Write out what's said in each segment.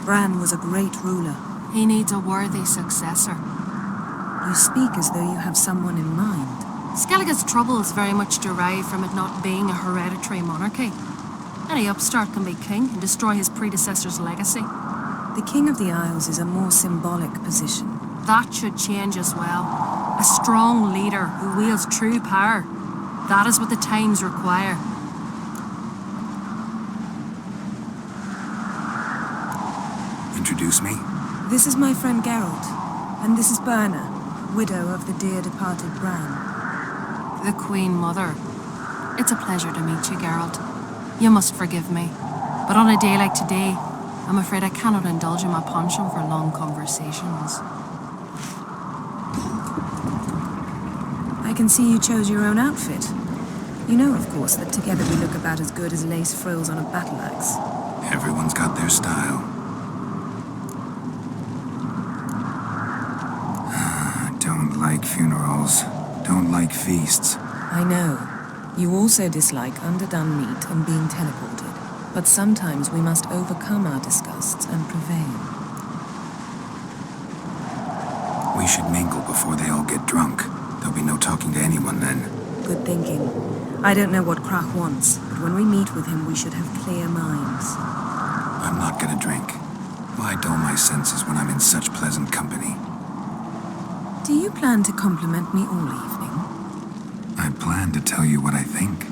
Bran was a great ruler. He needs a worthy successor. You speak as though you have someone in mind. Skellige's troubles very much derive from it not being a hereditary monarchy. Any upstart can be king and destroy his predecessor's legacy. The King of the Isles is a more symbolic position. That should change as well. A strong leader who wields true power. That is what the times require. Introduce me? This is my friend Geralt, and this is Berna, widow of the dear departed Bran. The Queen Mother. It's a pleasure to meet you, Geralt. You must forgive me, but on a day like today, I'm afraid I cannot indulge in my penchant for long conversations. I can see you chose your own outfit. You know, of course, that together we look about as good as lace frills on a battle axe. Everyone's got their style. Don't like funerals. Don't like feasts. I know. You also dislike underdone meat and being teleported. But sometimes we must overcome our disgusts and prevail. We should mingle before they all get drunk. There'll be no talking to anyone then. Good thinking. I don't know what Krach wants, but when we meet with him, we should have clear minds. I'm not gonna drink. Why dull my senses when I'm in such pleasant company? Do you plan to compliment me all evening? I plan to tell you what I think.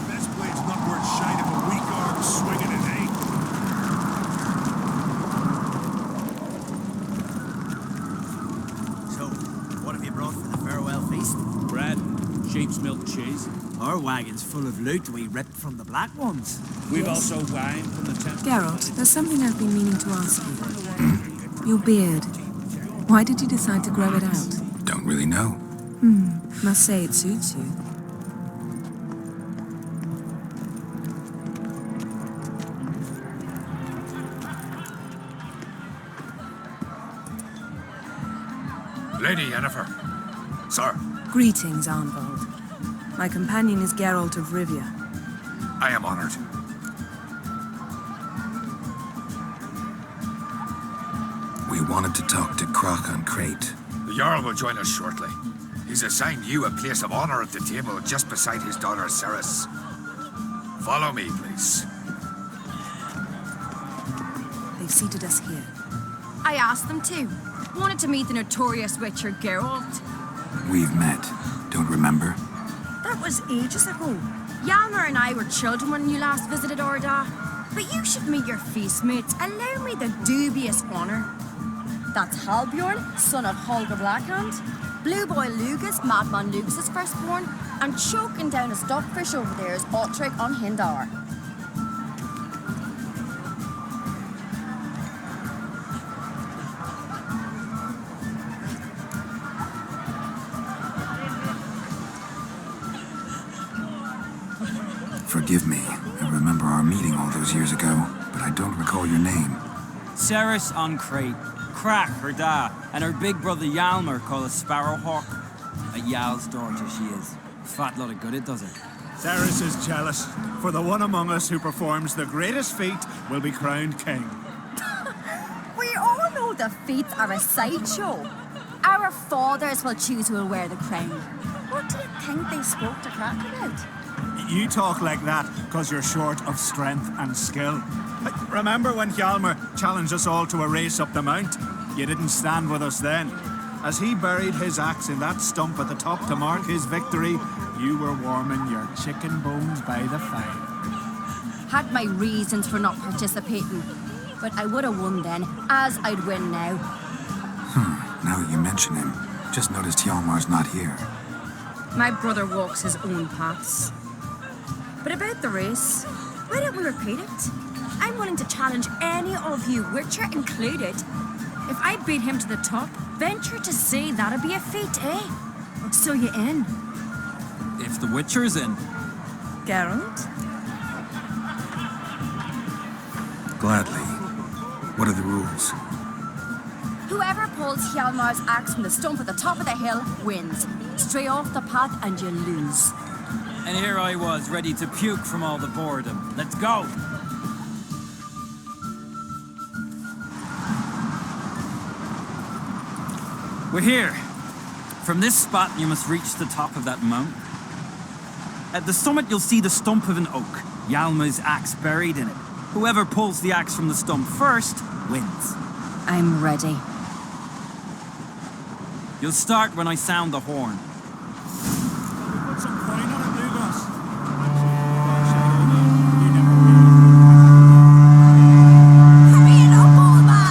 This blade's not worth shite of a weak arm swinging it, eh? So, what have you brought for the farewell feast? Bread, sheep's milk cheese. Our wagon's full of loot we ripped from the black ones. We've also wine from the temple. Geralt, there's something I've been meaning to ask you. Your beard. Why did you decide to grow it out? Don't really know. Must say it suits you. Lady Yennefer. Sir, Greetings, Arnvald. My companion is Geralt of Rivia. I am honored. We wanted to talk to Krach on Crate. The Jarl will join us shortly. He's assigned you a place of honor at the table just beside his daughter Ceres. Follow me, please. They've seated us here. I asked them to. Wanted to meet the notorious witcher Geralt. We've met. Don't remember? That was ages ago. Hjalmar and I were children when you last visited Orda. But you should meet your feast mates. Allow me the dubious honor. That's Halbjorn, son of Holger Blackhand. Blue Boy Lugas, Madman Lugas' firstborn. And choking down a stockfish over there is Otrek on Hindar. Forgive me. I remember our meeting all those years ago, but I don't recall your name. Ceres on Crate. Krach, her da, and her big brother Hjalmar called a Sparrowhawk. A Jarl's daughter she is. Fat lot of good it does her. Ceres is jealous, for the one among us who performs the greatest feat will be crowned king. We all know the feats are a sideshow. Our fathers will choose who will wear the crown. What do you think they spoke to Krach about? You talk like that because you're short of strength and skill. Remember when Hjalmar challenged us all to a race up the mount? You didn't stand with us then. As he buried his axe in that stump at the top to mark his victory, you were warming your chicken bones by the fire. Had my reasons for not participating, but I would have won then, as I'd win now. Now that you mention him, just noticed Hjalmar's not here. My brother walks his own paths. But about the race, why don't we repeat it? I'm willing to challenge any of you, Witcher included. If I beat him to the top, venture to say that'd be a feat, eh? So you in? If the Witcher's in. Geralt? Gladly. What are the rules? Whoever pulls Hjalmar's axe from the stump at the top of the hill wins. Stray off the path and you lose. And here I was, ready to puke from all the boredom. Let's go! We're here. From this spot, you must reach the top of that mountain. At the summit, you'll see the stump of an oak. Yalma's axe buried in it. Whoever pulls the axe from the stump first wins. I'm ready. You'll start when I sound the horn. Put some coin on it, Lugos. Hurry it up, old man!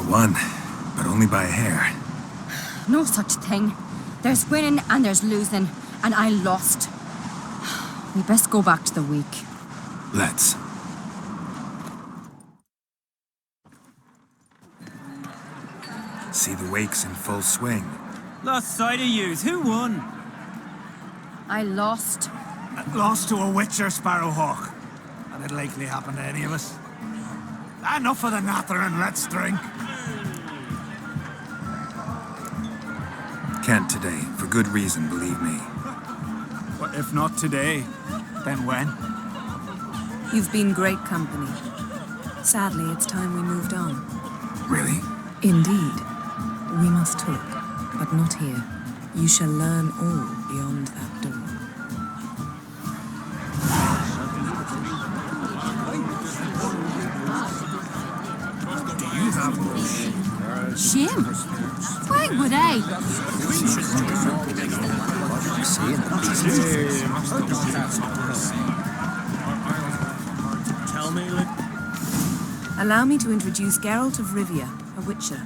Won, but only by a hair. No such thing. There's winning and there's losing, and I lost. We best go back to the week. Let's. See the wakes in full swing. Lost sight of yous. Who won? I lost. Lost to a witcher, Sparrowhawk. And it'll likely happen to any of us. Enough of the natter and let's drink. Can't today, for good reason, believe me. But if not today, then when? You've been great company. Sadly, it's time we moved on. Really? Indeed. We must talk, but not here. You shall learn all beyond that door. Shame. Why would I? Tell me, Allow me to introduce Geralt of Rivia, a witcher.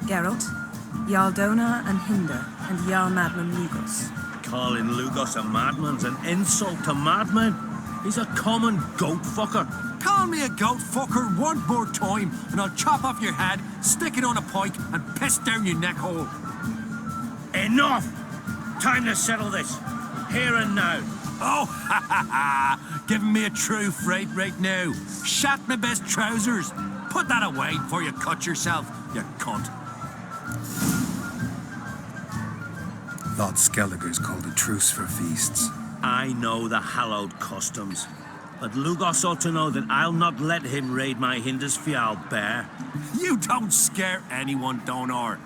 Geralt, Jarl Dona and Hinder, and Jarl Madman Lugos. calling Lugos a madman's an insult to madmen. He's a common goat fucker. Call me a goat fucker one more time, and I'll chop off your head, stick it on a pike, and piss down your neck hole. Enough! Time to settle this. Here and now. Oh, ha ha ha! Giving me a true fright right now. Shat my best trousers. Put that away before you cut yourself, you cunt. Thought Skelliger's called a truce for feasts. I know the hallowed customs, but Lugos ought to know that I'll not let him raid my Hindisfial bear. You don't scare anyone, Donor.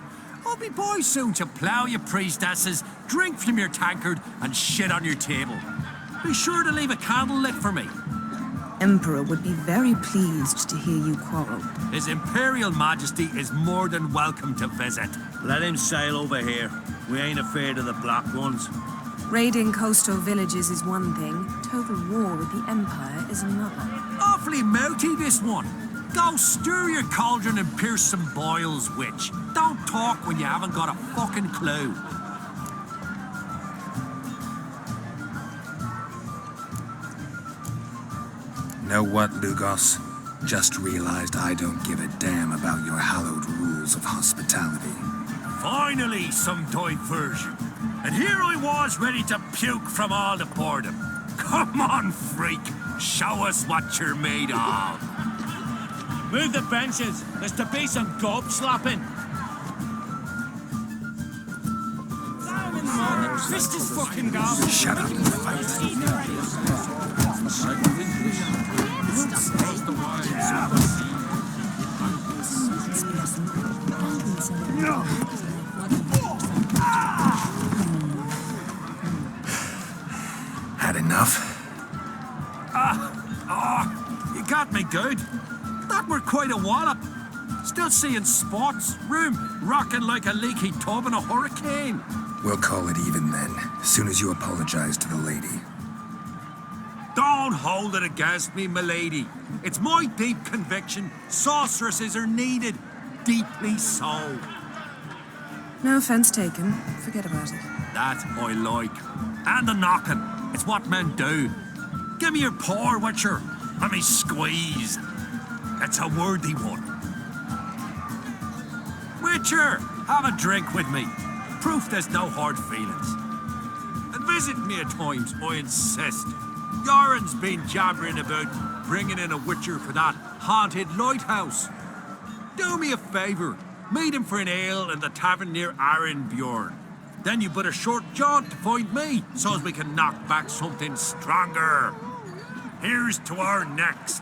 I'll be boy soon to plough your priestesses, drink from your tankard, and shit on your table. Be sure to leave a candle lit for me. Emperor would be very pleased to hear you quarrel. His Imperial Majesty is more than welcome to visit. Let him sail over here. We ain't afraid of the Black Ones. Raiding coastal villages is one thing. Total war with the Empire is another. Awfully mouty, this one. Go stir your cauldron and pierce some boils, witch. Don't talk when you haven't got a fucking clue. Know what, Lugos? Just realized I don't give a damn about your hallowed rules of hospitality. Finally, some diversion. And here I was ready to puke from all the boredom. Come on, freak. Show us what you're made of. Move the benches. There's to be some gob slapping. Fist is fucking gone. Shut up and fight. me good. That were quite a wallop. Still seeing spots, room rocking like a leaky tub in a hurricane. We'll call it even then, as soon as you apologize to the lady. Don't hold it against me, milady. It's my deep conviction sorceresses are needed. Deeply so. No offense taken. Forget about it. That I like. And the knocking. It's what men do. Give me your paw, Witcher. Let me squeeze. It's a worthy one. Witcher, have a drink with me. Proof there's no hard feelings. And visit me at times, I insist. Yoren's been jabbering about bringing in a Witcher for that haunted lighthouse. Do me a favour. Meet him for an ale in the tavern near Arenbjorn. Then you but a short jaunt to find me, so as we can knock back something stronger. Here's to our next.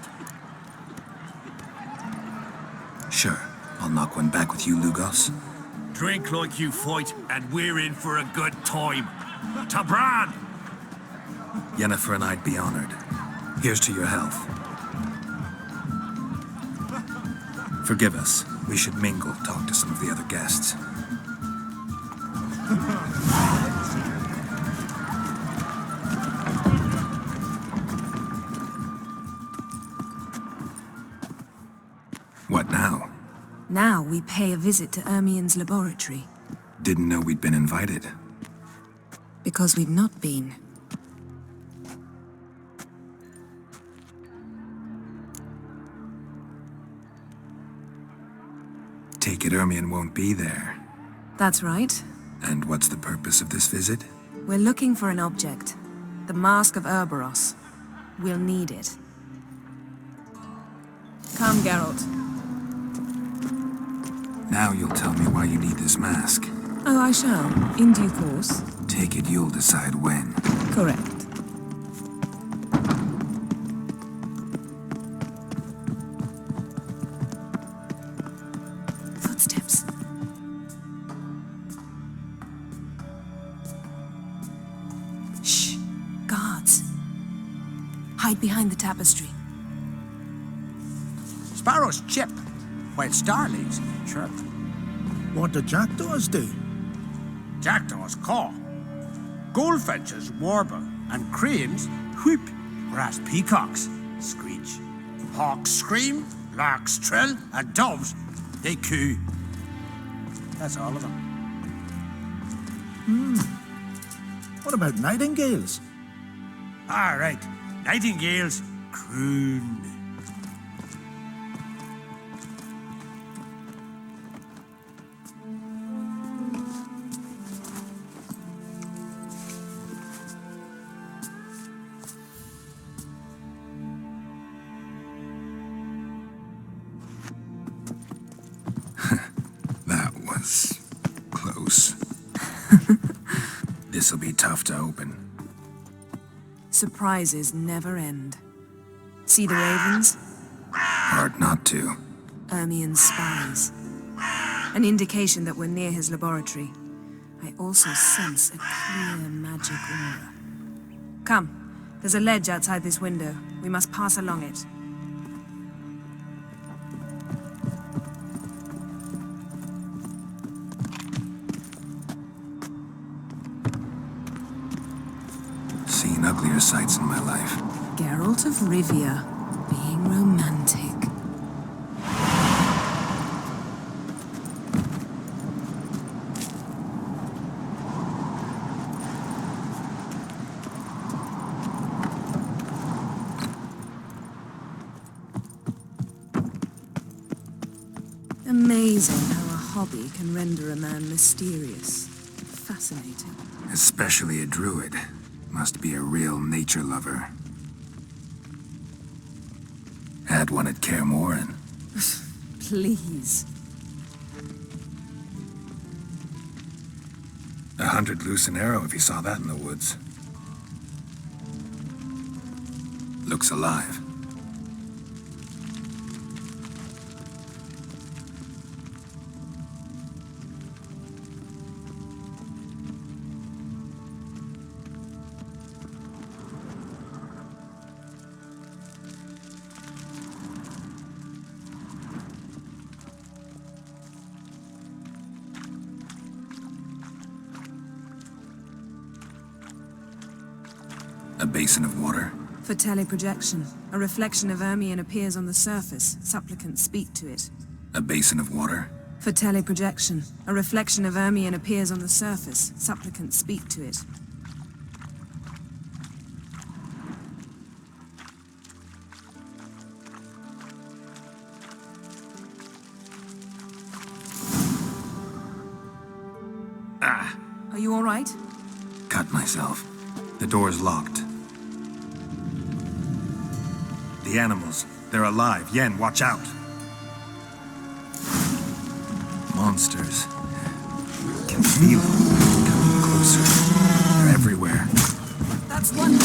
Sure, I'll knock one back with you, Lugos. Drink like you fight, and we're in for a good time. To Bran! Yennefer and I'd be honored. Here's to your health. Forgive us. We should mingle, talk to some of the other guests. What now? Now we pay a visit to Ermien's laboratory. Didn't know we'd been invited. Because we've not been. Take it Ermien won't be there. That's right. And what's the purpose of this visit? We're looking for an object. The Mask of Urboros. We'll need it. Come, Geralt. Now you'll tell me why you need this mask. Oh, I shall. In due course. Take it you'll decide when. Correct. Footsteps. Shh. Guards. Hide behind the tapestry. Sparrows chip, while starlings chirp. What do jackdaws do? Jackdaws caw. Goldfinches warble, and cranes whoop, whereas peacocks screech. Hawks scream, larks trill, and doves, they coo. That's all of them. What about nightingales? All right, nightingales croon. That was close. This'll be tough to open. Surprises never end. See the ravens? Hard not to. Ermien's spies. An indication that we're near his laboratory. I also sense a clear magic aura. Come, there's a ledge outside this window. We must pass along it. Seen uglier sights in my life. Geralt of Rivia, being romantic. Amazing how a hobby can render a man mysterious. Fascinating. Especially a druid. Must be a real nature lover. Had one at Kaer Morhen. Please. 100 loose an arrow if you saw that in the woods. Looks alive. A basin of water? For teleprojection. A reflection of Ermion appears on the surface. Supplicants speak to it. A basin of water? For teleprojection. A reflection of Ermion appears on the surface. Supplicants speak to it. Are you all right? Cut myself. The door's locked. The animals, they're alive. Yen, watch out. Monsters. I can feel them coming closer. They're everywhere. That's one.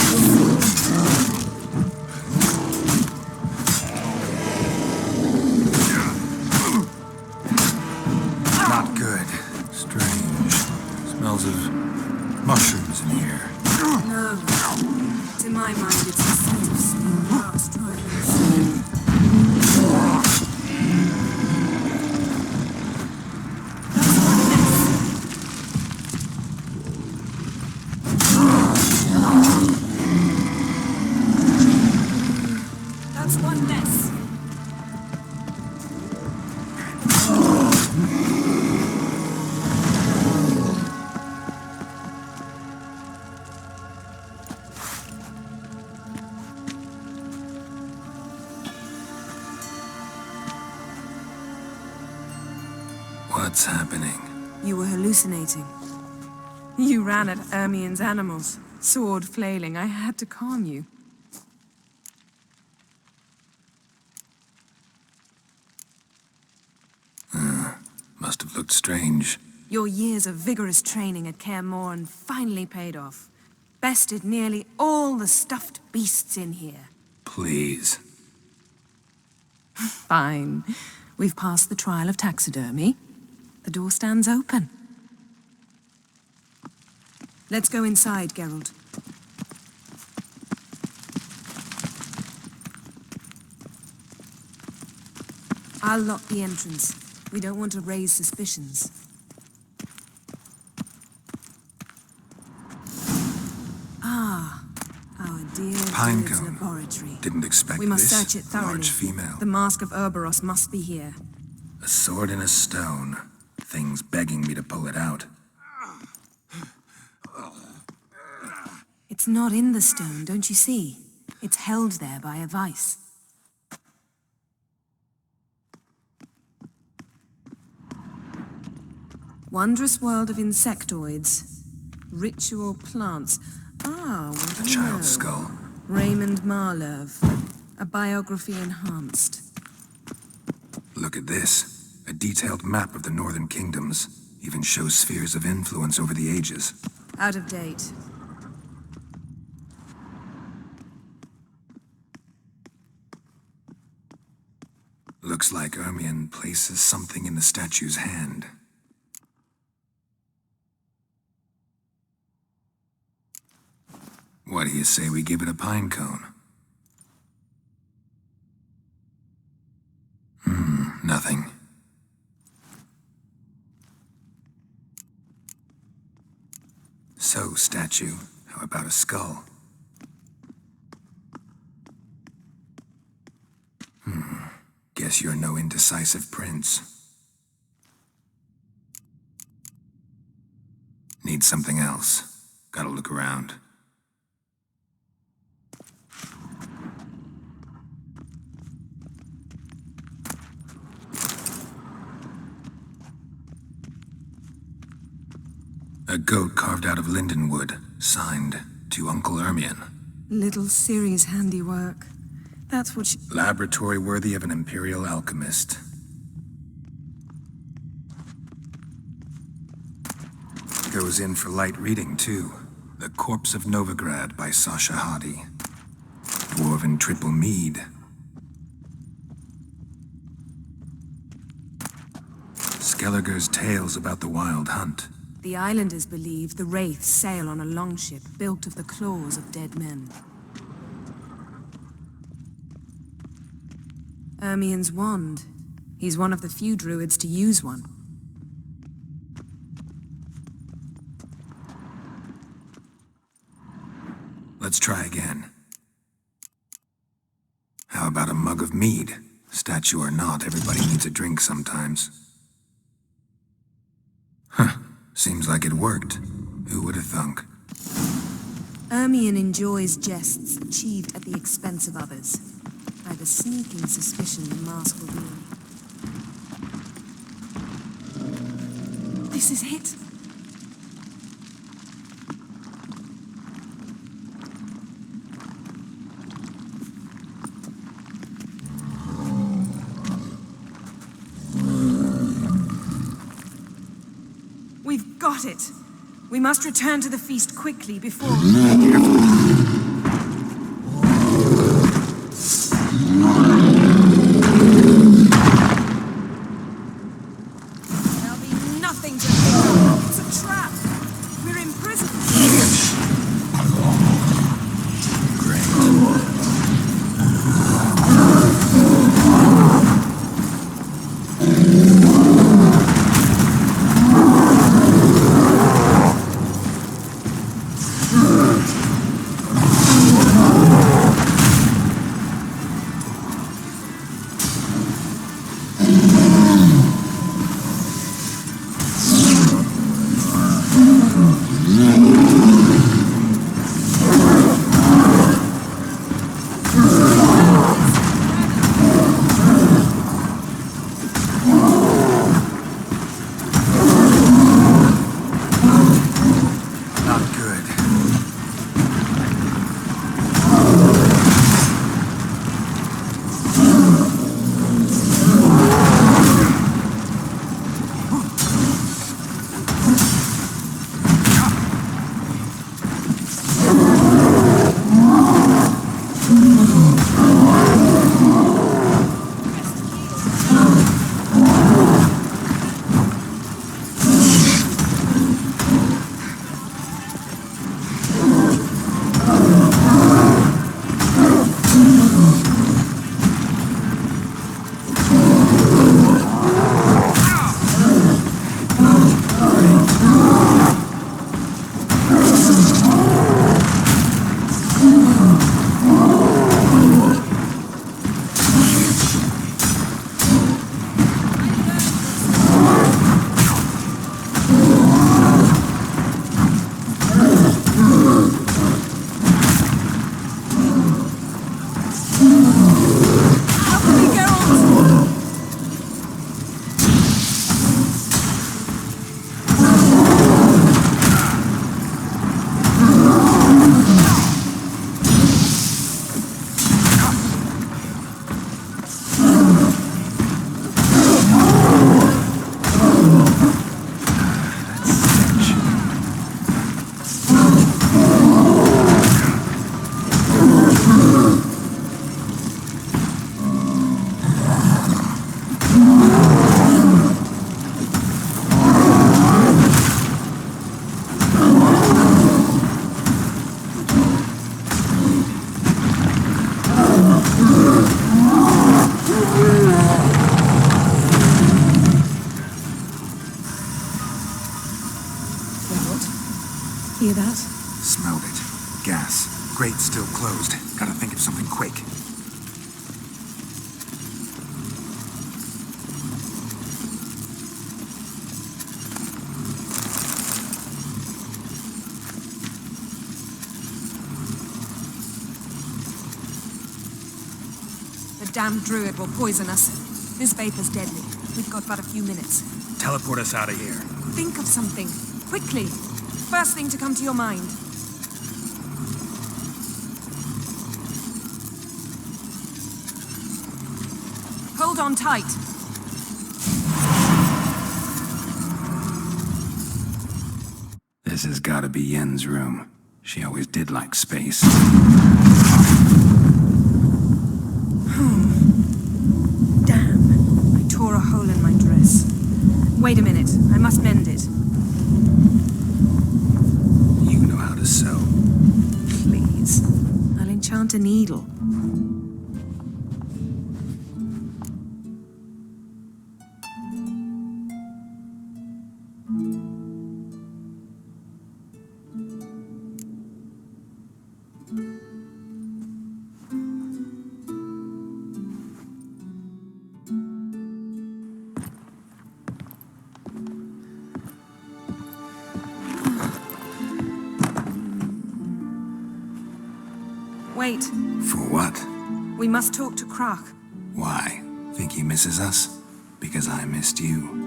Not good. Strange. Smells of mushrooms in here. No. To my mind, it's the scent of steamed grass drying in the That's one mess. What's happening? You were hallucinating. You ran at Ermion's animals, sword flailing. I had to calm you. Must have looked strange. Your years of vigorous training at Kaer Morhen finally paid off. Bested nearly all the stuffed beasts in here. Please. Fine. We've passed the trial of taxidermy. The door stands open. Let's go inside, Geralt. I'll lock the entrance. We don't want to raise suspicions. Ah, our dear Wiild's laboratory. Didn't expect We must this. search it thoroughly. Large female. The mask of Ouroboros must be here. A sword in a stone. Things begging me to pull it out. It's not in the stone, don't you see? It's held there by a vice. Wondrous world of insectoids. Ritual plants. Ah, what A do you child's know? skull. Raymond Marlev. A biography enhanced. Look at this. A detailed map of the northern kingdoms. Even shows spheres of influence over the ages. Out of date. Looks like Ermion places something in the statue's hand. What do you say we give it a pine cone? Nothing. So, statue, how about a skull? Guess you're no indecisive prince. Need something else. Gotta look around. A goat carved out of linden wood, signed to Uncle Ermion. Little Ciri's handiwork. That's what she... Laboratory worthy of an imperial alchemist. Goes in for light reading, too. The Corpse of Novigrad by Sasha Hadi. Dwarven triple mead. Skelliger's tales about the wild hunt. The islanders believe the wraiths sail on a longship built of the claws of dead men. Ermion's wand. He's one of the few druids to use one. Let's try again. How about a mug of mead? Statue or not, everybody needs a drink sometimes. Huh. Seems like it worked. Who would have thunk? Ermion enjoys jests achieved at the expense of others. I have a sneaking suspicion the mask will be. This is it. We've got it. We must return to the feast quickly before... There'll be nothing to fear. It's a trap. We're imprisoned. Hear that? Smelled it. Gas. Grate still closed. Gotta think of something quick. The damned druid will poison us. This vapor's deadly. We've got but a few minutes. Teleport us out of here. Think of something. Quickly. First thing to come to your mind. Hold on tight. This has gotta be Yen's room. She always did like space. Damn. I tore a hole in my dress. Wait a minute. I must mend it. You know how to sew. Please. I'll enchant a needle. Wait, For what? we must talk to Croc. Why? Think he misses us? Because I missed you.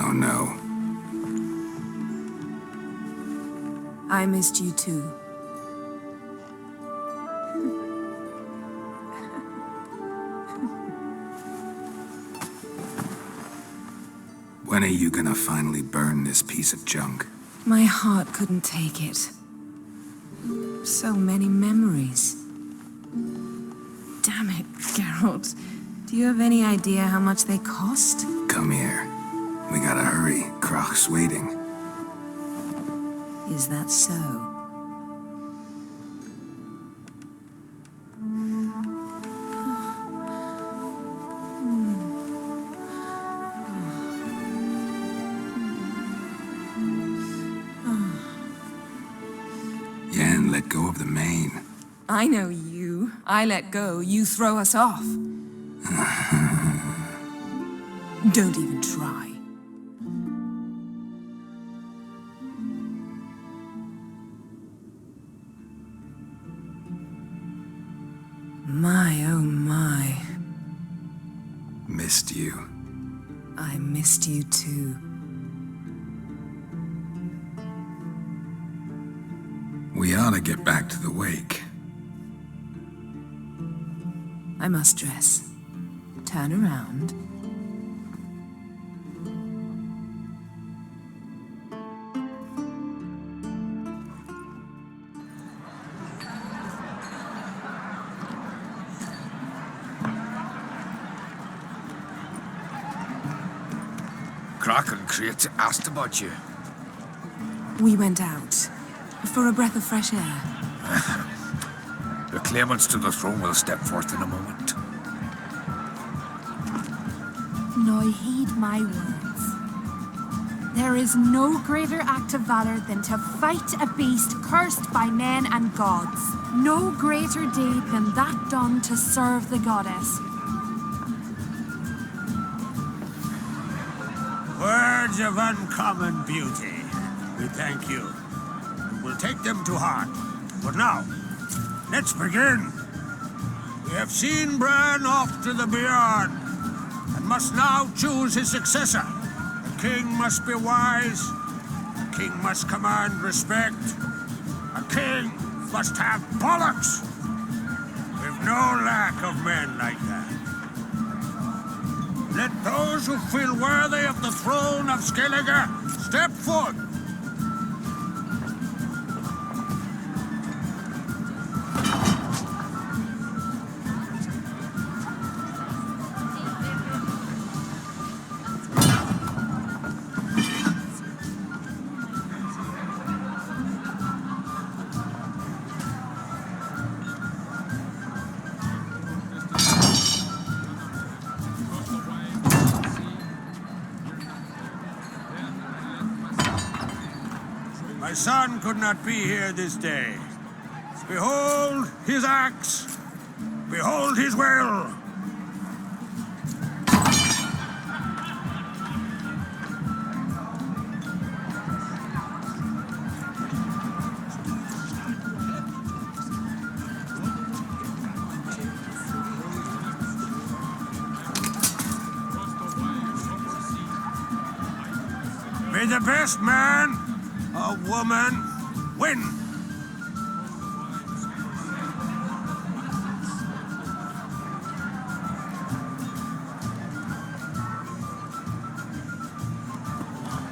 Oh no. I missed you too. When are you gonna finally burn this piece of junk? My heart couldn't take it. So many memories. Damn it, Geralt. Do you have any idea how much they cost? Come here. We gotta hurry. Croc's waiting. Is that so? Yen, let go of the mane. I know you. I let go, you throw us off. Don't even try. My, oh my. Missed you. I missed you too. We ought to get back to the wake. I must dress. Turn around. Croc and Crate asked about you. We went out. For a breath of fresh air. The claimants to the throne will step forth in a moment. Now heed my words. There is no greater act of valor than to fight a beast cursed by men and gods. No greater deed than that done to serve the goddess. Words of uncommon beauty. We thank you. We'll take them to heart. But now, let's begin. We have seen Bran off to the beyond, and must now choose his successor. The king must be wise. The king must command respect. A king must have bollocks. We've no lack of men like that. Let those who feel worthy of the throne of Skellige step forth. My son could not be here this day. Behold his axe. Behold his will. May the best man or woman win.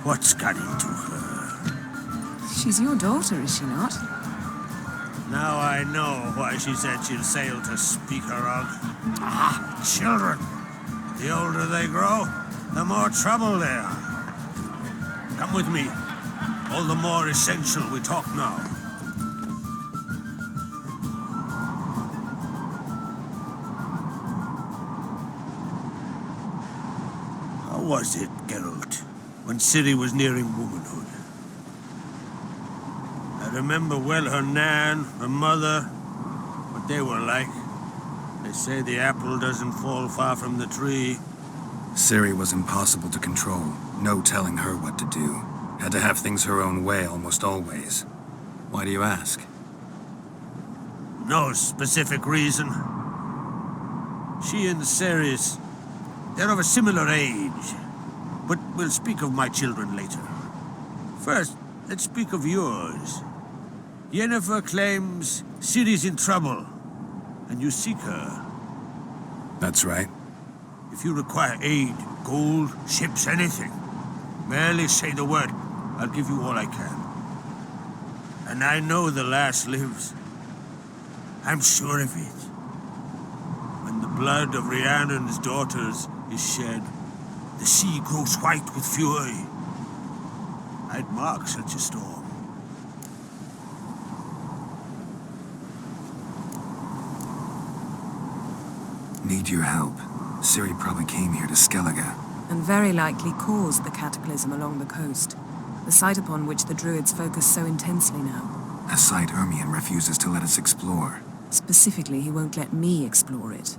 What's got into her? She's your daughter, is she not? Now I know why she said she'll sail to speak her of. Ah, children. The older they grow, the more trouble they are. Come with me. All the more essential we talk now. How was it, Geralt? when Ciri was nearing womanhood. I remember well her nan, her mother, what they were like. They say the apple doesn't fall far from the tree. Ciri was impossible to control. No telling her what to do. Had to have things her own way almost always. Why do you ask? No specific reason. She and Ceres, they're of a similar age. But we'll speak of my children later. First, let's speak of yours. Yennefer claims Ciri's in trouble, and you seek her. That's right. If you require aid, gold, ships, anything, merely say the word. I'll give you all I can. And I know the lass lives. I'm sure of it. When the blood of Rhiannon's daughters is shed, the sea grows white with fury. I'd mark such a storm. Need your help. Ciri probably came here to Skellige. And very likely caused the cataclysm along the coast. The site upon which the Druids focus so intensely now. A site Ermion refuses to let us explore. Specifically, he won't let me explore it.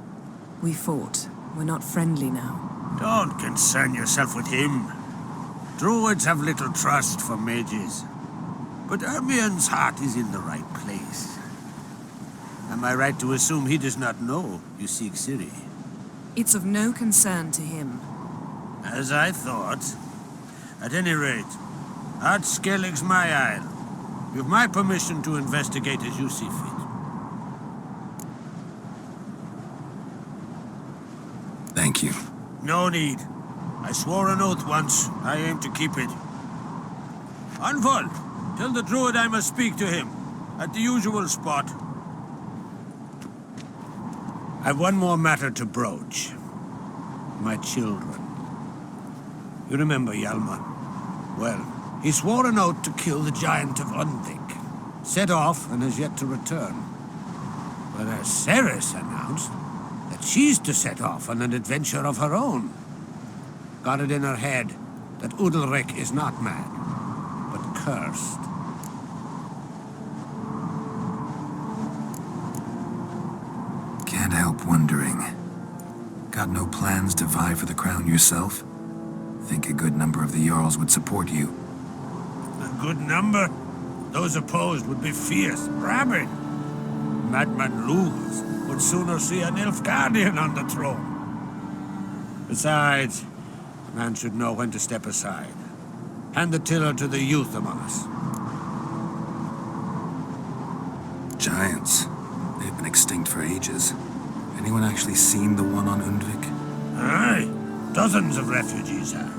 We fought. We're not friendly now. Don't concern yourself with him. Druids have little trust for mages. But Ermion's heart is in the right place. Am I right to assume he does not know you seek Ciri? It's of no concern to him. As I thought. At any rate, Ard Skellig's my isle. You've my permission to investigate as you see fit. Thank you. No need. I swore an oath once. I aim to keep it. Anvol, tell the druid I must speak to him. At the usual spot. I've one more matter to broach. My children. You remember Hjalmar? Well, he swore an oath to kill the giant of Undvik. Set off and has yet to return. Whereas Ceres announced that she's to set off on an adventure of her own. Got it in her head that Udalric is not mad, but cursed. Can't help wondering. Got no plans to vie for the crown yourself? Think a good number of the Jarls would support you. A good number? Those opposed would be fierce, rabid. Madman Lugos would sooner see an Nilfgaardian on the throne. Besides, a man should know when to step aside. Hand the tiller to the youth among us. Giants. They've been extinct for ages. Anyone actually seen the one on Undvik? Aye. Dozens of refugees have.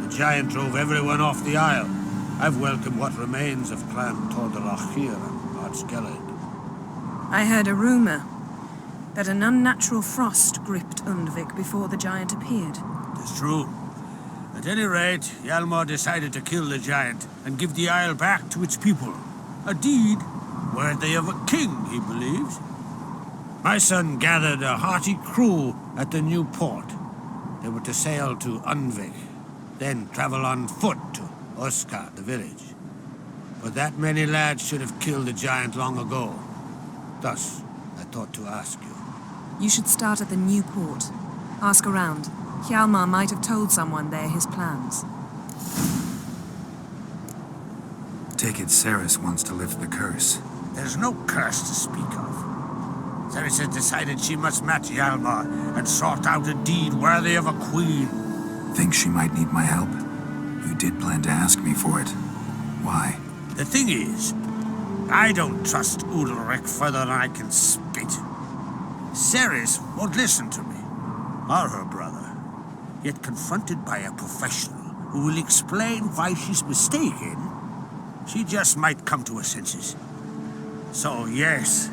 The giant drove everyone off the isle. I've welcomed what remains of Clan Tordelachir and Ard Skellig. I heard a rumor that an unnatural frost gripped Undvik before the giant appeared. It's true. At any rate, Hjalmar decided to kill the giant and give the isle back to its people. A deed worthy of a king, he believes. My son gathered a hearty crew at the new port. They were to sail to Undvik, then travel on foot to Oskar, the village. But that many lads should have killed the giant long ago. Thus, I thought to ask you. You should start at the new port. Ask around. Hjalmar might have told someone there his plans. Take it Ceres wants to lift the curse. There's no curse to speak of. Ceres has decided she must match Hjalmar and sort out a deed worthy of a queen. Think she might need my help? You did plan to ask me for it. Why? The thing is, I don't trust Udalric further than I can spit. Ceres won't listen to me, or her brother. Yet confronted by a professional who will explain why she's mistaken, she just might come to her senses. So yes,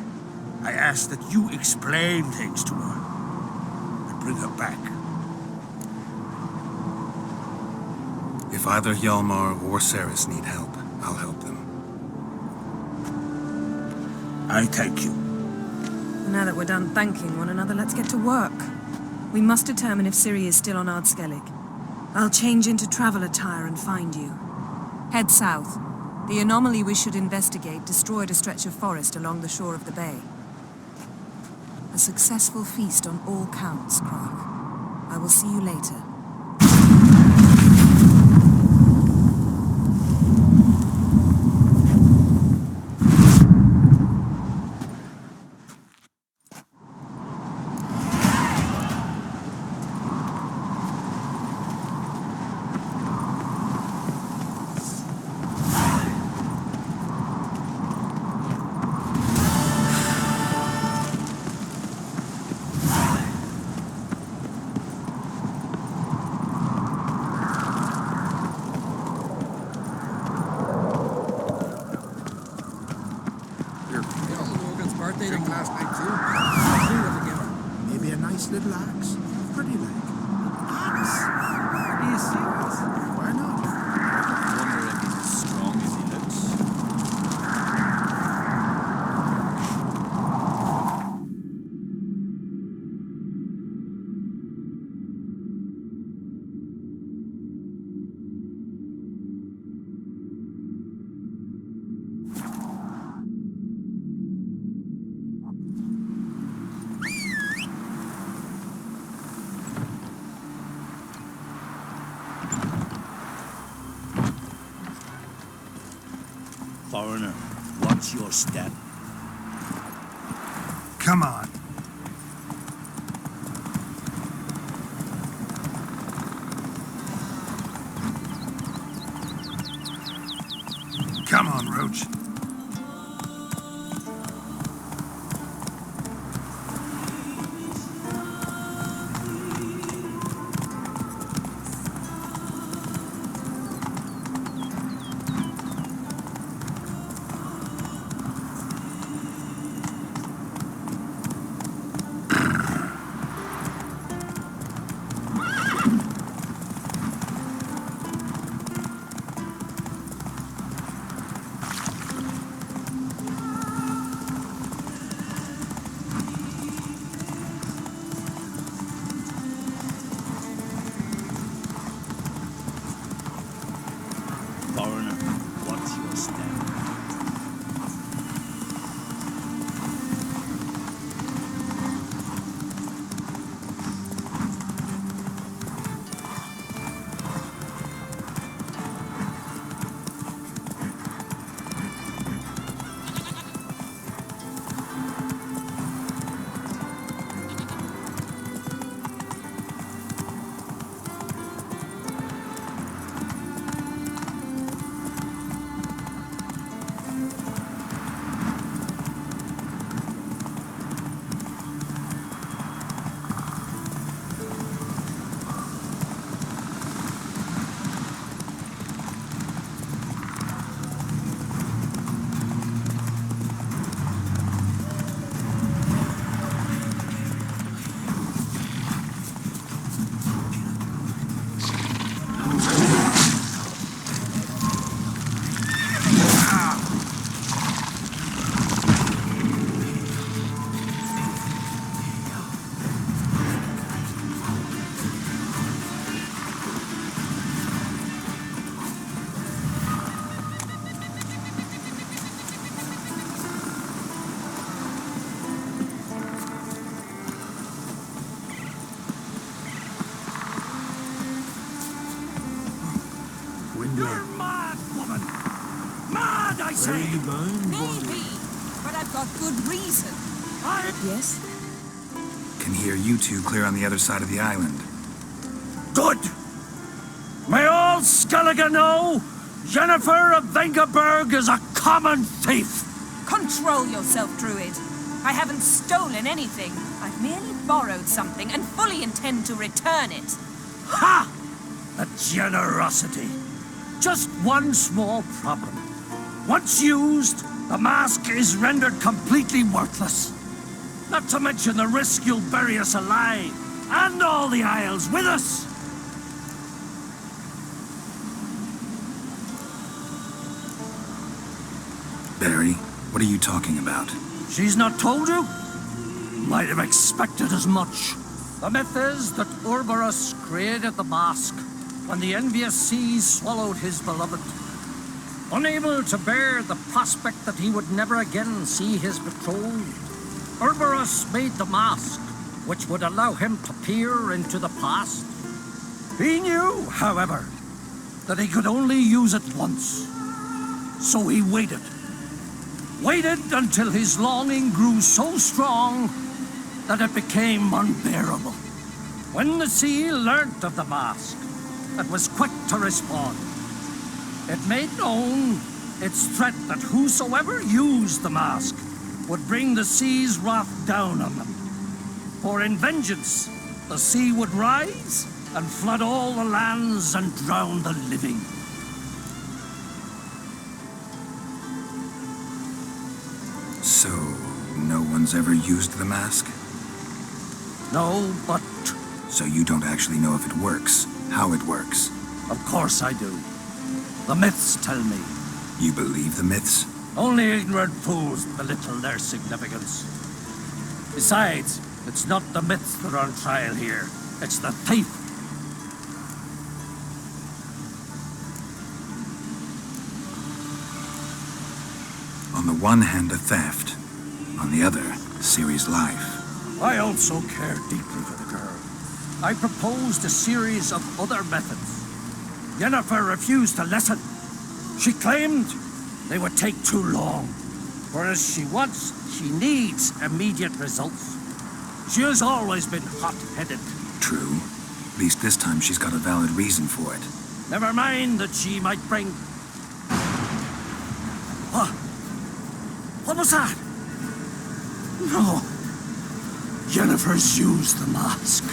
I ask that you explain things to her and bring her back. If either Hjalmar or Ceres need help, I'll help them. I thank you. Now that we're done thanking one another, let's get to work. We must determine if Ciri is still on Ard Skellig. I'll change into travel attire and find you. Head south. The anomaly we should investigate destroyed a stretch of forest along the shore of the bay. A successful feast on all counts, Croc. I will see you later. Last night too. Maybe a nice little axe. Pretty like. Axe? Are you serious? Why not? I wonder if he's as strong as he looks. Foreigner, what's your step? Come on. Come on, Roach. Foreigner, what's your step? You're mad, woman! Mad, I say! Maybe, but I've got good reason. Yes? Can hear you two clear on the other side of the island. Good! May all Skellige know Jennifer of Vengerberg is a common thief! Control yourself, Druid. I haven't stolen anything. I've merely borrowed something and fully intend to return it. Ha! The generosity. Just one small problem. Once used, the mask is rendered completely worthless. Not to mention the risk you'll bury us alive, and all the Isles with us. Barry, what are you talking about? She's not told you? Might have expected as much. The myth is that Urberus created the mask, when the envious seas swallowed his beloved. Unable to bear the prospect that he would never again see his betrothed, Cerberus made the mask, which would allow him to peer into the past. He knew, however, that he could only use it once. So he waited. Waited until his longing grew so strong that it became unbearable. When the sea learnt of the mask, it was quick to respond. It made known its threat that whosoever used the mask would bring the sea's wrath down on them. For in vengeance, the sea would rise and flood all the lands and drown the living. So, no one's ever used the mask? No, but... So you don't actually know if it works, how it works? Of course I do. The myths tell me. You believe the myths? Only ignorant fools belittle their significance. Besides, it's not the myths that are on trial here. It's the thief. On the one hand, a theft. On the other, Ciri's life. I also care deeply for the girl. I proposed a series of other methods. Yennefer refused to listen. She claimed they would take too long. Whereas she needs immediate results. She has always been hot-headed. True. At least this time she's got a valid reason for it. Never mind that she might bring... What was that? No. Yennefer's used the mask.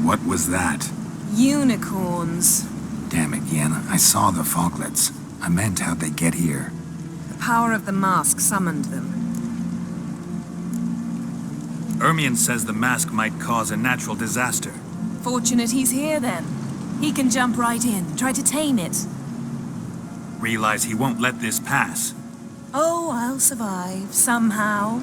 What was that? Unicorns. Damn it, Yen. I saw the foglets. I meant how'd they get here? The power of the mask summoned them. Ermion says the mask might cause a natural disaster. Fortunate he's here, then. He can jump right in, try to tame it. Realize he won't let this pass. Oh, I'll survive, somehow.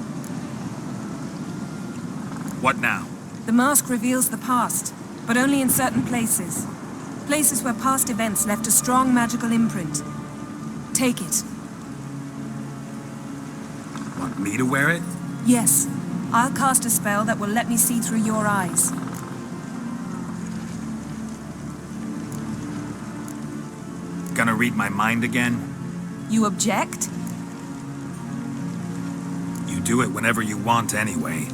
What now? The mask reveals the past, but only in certain places. Places where past events left a strong magical imprint. Take it. Want me to wear it? Yes. I'll cast a spell that will let me see through your eyes. Gonna read my mind again? You object? You do it whenever you want anyway.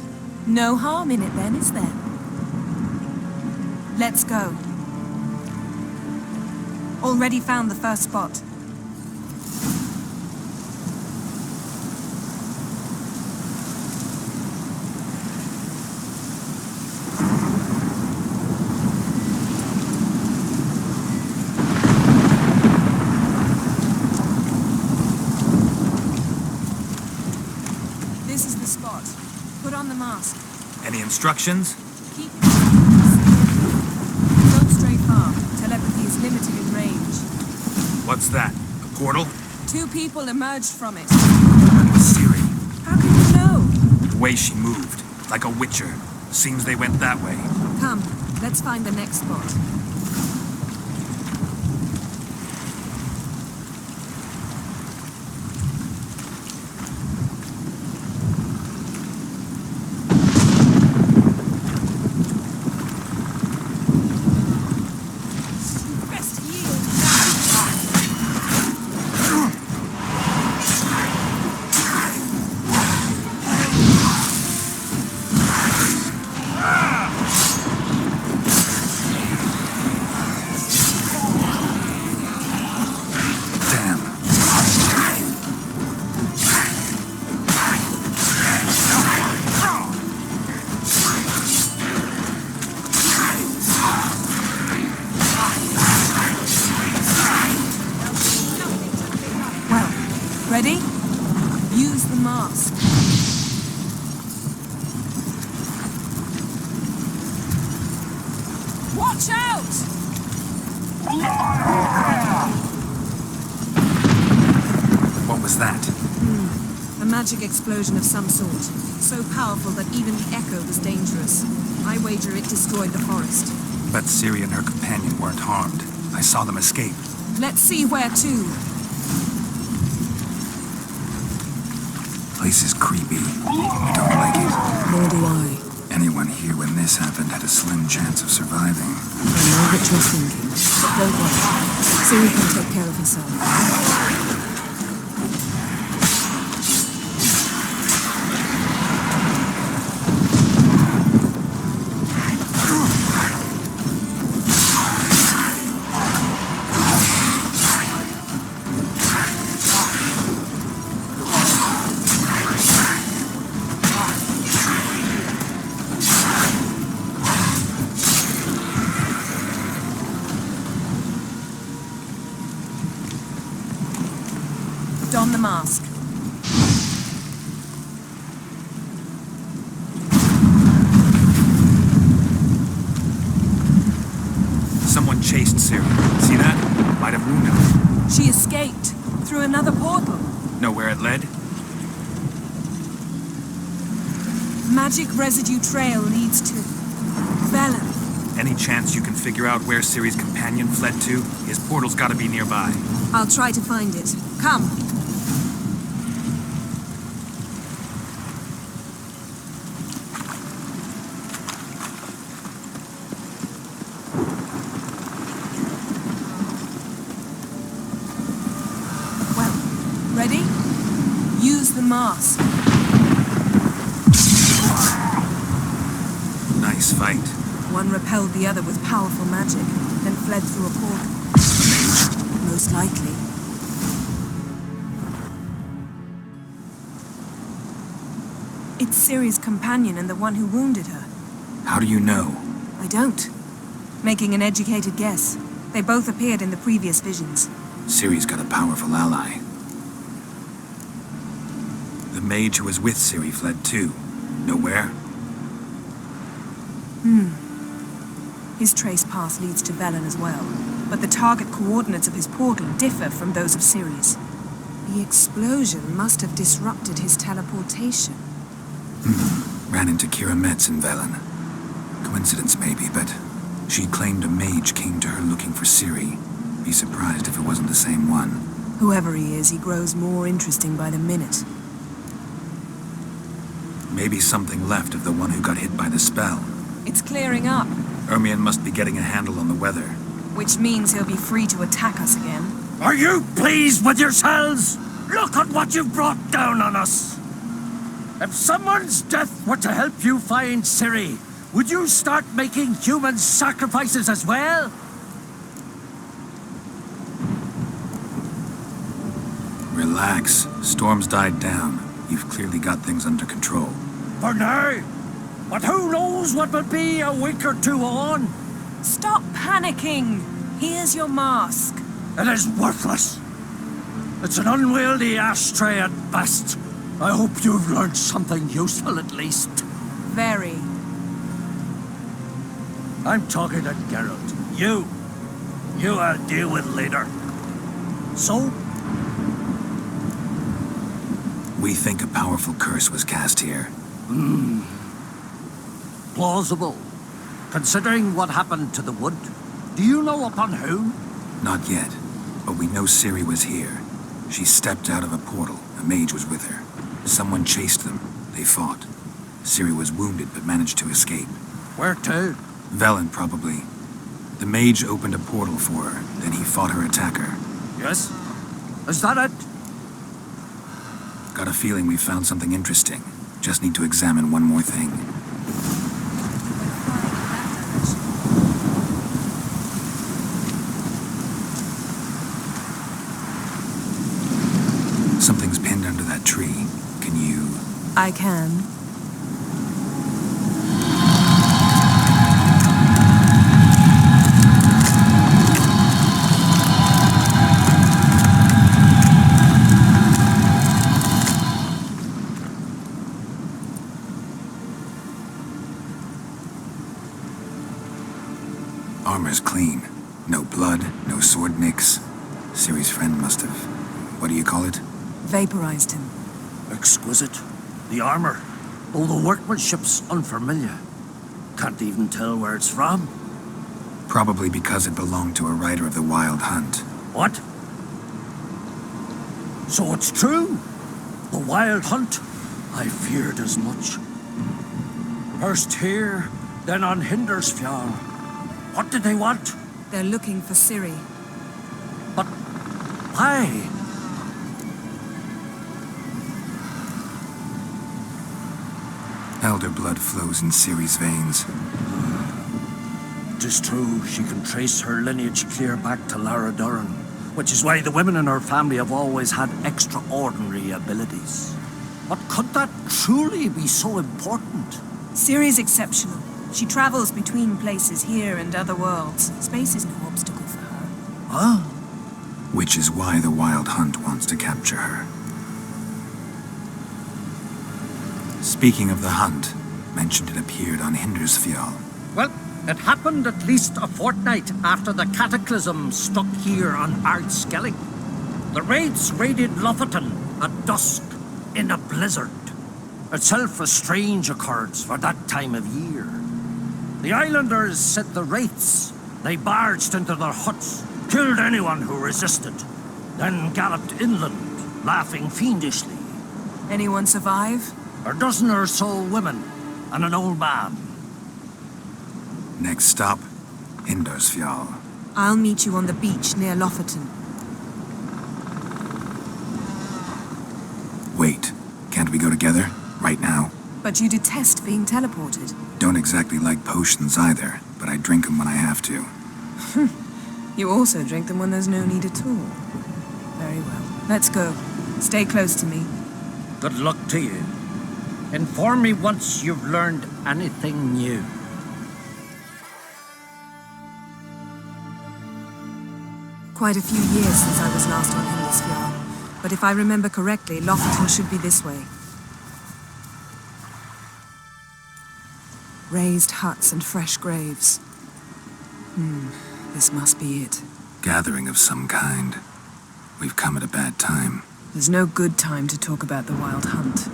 No harm in it then, is there? Let's go. Already found the first spot. This is the spot. Put on the mask. Any instructions? Keep Don't stray far. Telepathy is limited in range. What's that? A portal? 2 people emerged from it. That was Ciri. How can you know? The way she moved. Like a witcher. Seems they went that way. Come, let's find the next spot. mask. Watch out! What was that? A magic explosion of some sort. So powerful that even the echo was dangerous. I wager it destroyed the forest. But Ciri and her companion weren't harmed. I saw them escape. Let's see where to. Place is creepy. I don't like it. Nor do I. Anyone here when this happened had a slim chance of surviving. I know what you're thinking, but don't worry. Ciri can take care of herself. Don the mask. Someone chased Ciri. See that? Might have wounded her. She escaped through another portal. Know where it led? Magic residue trail leads to Velen. Any chance you can figure out where Ciri's companion fled to? His portal's gotta be nearby. I'll try to find it. Come. Ready? Use the mask. Nice fight. One repelled the other with powerful magic, then fled through a portal. Most likely. It's Ciri's companion and the one who wounded her. How do you know? I don't. Making an educated guess. They both appeared in the previous visions. Ciri's got a powerful ally. The mage who was with Ciri fled too. Know where? His trace path leads to Velen as well, but the target coordinates of his portal differ from those of Ciri's. The explosion must have disrupted his teleportation. Ran into Kira Metz in Velen. Coincidence maybe, but she claimed a mage came to her looking for Ciri. Be surprised if it wasn't the same one. Whoever he is, he grows more interesting by the minute. Maybe something left of the one who got hit by the spell. It's clearing up, Ermion must be getting a handle on the weather. which means he'll be free to attack us again. Are you pleased with yourselves? Look at what you've brought down on us. If someone's death were to help you find Ciri, would you start making human sacrifices as well? Relax. Storm's died down. You've clearly got things under control. For now. But who knows what will be a week or two on? Stop panicking! Here's your mask. It is worthless. It's an unwieldy ashtray at best. I hope you've learned something useful at least. Very. I'm talking to Geralt. You I'll deal with later. So? We think a powerful curse was cast here. Plausible. Considering what happened to the wood, do you know upon whom? Not yet, but we know Ciri was here. She stepped out of a portal. A mage was with her. Someone chased them. They fought. Ciri was wounded but managed to escape. Where to? Velen, probably. The mage opened a portal for her, then he fought her attacker. Yes? Is that it? Got a feeling we found something interesting. Just need to examine one more thing. Something's pinned under that tree. Can you... I can. Armor's clean. No blood, no sword nicks. Ciri's friend must have... what do you call it? Vaporized him. Exquisite. The armor, though the workmanship's unfamiliar. Can't even tell where it's from. Probably because it belonged to a rider of the Wild Hunt. What? So it's true? The Wild Hunt? I feared as much. First here, then on Hindersfjall. What did they want? They're looking for Ciri. But why? Elder blood flows in Ciri's veins. It is true, she can trace her lineage clear back to Lara Duran, which is why the women in her family have always had extraordinary abilities. But could that truly be so important? Ciri's exceptional. She travels between places here and other worlds. Space is no obstacle for her. Huh? Which is why the Wild Hunt wants to capture her. Speaking of the hunt, mentioned it appeared on Hindersfjall. Well, it happened at least a fortnight after the cataclysm struck here on Ardskellig. The raids raided Lofoten at dusk in a blizzard. Itself a strange occurrence for that time of year. The islanders said the wraiths. They barged into their huts, killed anyone who resisted, then galloped inland, laughing fiendishly. Anyone survive? A dozen or so women and an old man. Next stop, Hindersfjall. I'll meet you on the beach near Lofoten. Wait, can't we go together? Right now? But you detest being teleported. Don't exactly like potions either, but I drink them when I have to. You also drink them when there's no need at all. Very well. Let's go. Stay close to me. Good luck to you. Inform me once you've learned anything new. Quite a few years since I was last on Hindersfjall. But if I remember correctly, Lofoten should be this way. Raised huts and fresh graves. This must be it. Gathering of some kind. We've come at a bad time. There's no good time to talk about the Wild Hunt.